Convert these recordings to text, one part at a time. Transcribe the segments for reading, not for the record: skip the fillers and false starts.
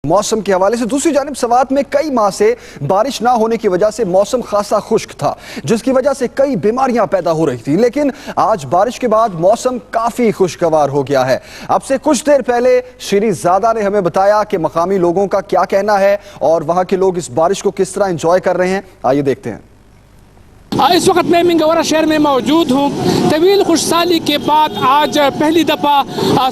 موسم کے حوالے سے دوسری جانب سوات میں کئی ماہ سے بارش نہ ہونے کی وجہ سے موسم خاصا خشک تھا، جس کی وجہ سے کئی بیماریاں پیدا ہو رہی تھی، لیکن آج بارش کے بعد موسم کافی خوشگوار ہو گیا ہے۔ اب سے کچھ دیر پہلے شیری زادہ نے ہمیں بتایا کہ مقامی لوگوں کا کیا کہنا ہے اور وہاں کے لوگ اس بارش کو کس طرح انجوائے کر رہے ہیں، آئیے دیکھتے ہیں۔ اس وقت میں منگورہ شہر میں موجود ہوں۔ طویل خوش سالی کے بعد آج پہلی دفعہ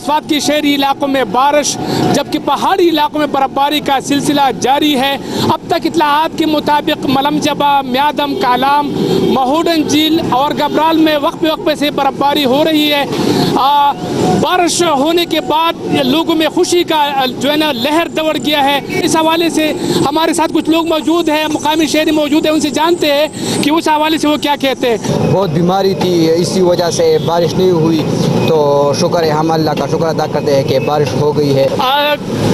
سوات کے شہری علاقوں میں بارش، جبکہ پہاڑی علاقوں میں برف باری کا سلسلہ جاری ہے۔ اب تک اطلاعات کے مطابق ملم جبہ، میادم، کالام، مہوڈن جھیل اور گبرال میں وقفے وقفے سے برف باری ہو رہی ہے۔ بارش ہونے کے بعد لوگوں میں خوشی کا جو ہے نا لہر دوڑ گیا ہے۔ اس حوالے سے ہمارے ساتھ کچھ لوگ موجود ہیں، مقامی شہری موجود ہیں، ان سے جانتے ہیں کہ اس حوالے سے وہ کیا کہتے ہیں۔ بہت بیماری تھی، اسی وجہ سے بارش نہیں ہوئی، تو شکر ہے، ہم اللہ کا شکر ادا کرتے ہیں کہ بارش ہو گئی ہے۔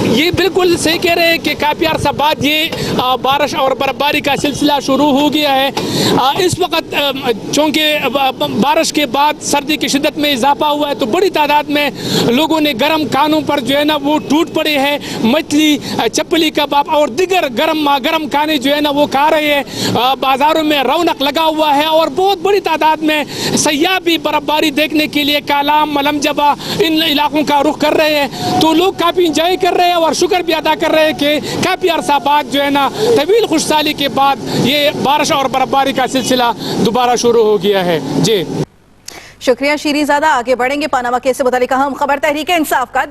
یہ بالکل صحیح کہہ رہے ہیں کہ کافی عرصہ بعد یہ بارش اور برف باری کا سلسلہ شروع ہو گیا ہے۔ اس وقت چونکہ بارش کے بعد سردی کی شدت میں اضافہ ہوا ہے، تو بڑی تعداد میں لوگوں نے گرم کھانوں پر جو ہے نا وہ ٹوٹ پڑے ہیں۔ مچھلی، چپلی کباب اور دیگر گرم کھانے جو ہے نا وہ کھا رہے ہیں۔ بازاروں میں رونق لگا ہوا ہے اور بہت بڑی تعداد میں سیاح بھی برف باری دیکھنے کے لیے کالام، ملم جبہ ان علاقوں کا رخ کر رہے ہیں، تو لوگ کافی انجوائے کر رہے ہیں اور شکر بھی ادا کر رہے ہیں کہ کافی عرصہ بعد جو ہے نا طویل خوش سالی کے بعد یہ بارش اور برف باری کا سلسلہ دوبارہ شروع ہو گیا ہے۔ جی شکریہ شیری زادہ۔ آگے بڑھیں گے پاناما کیس سے متعلق اہم خبر تحریک انصاف کا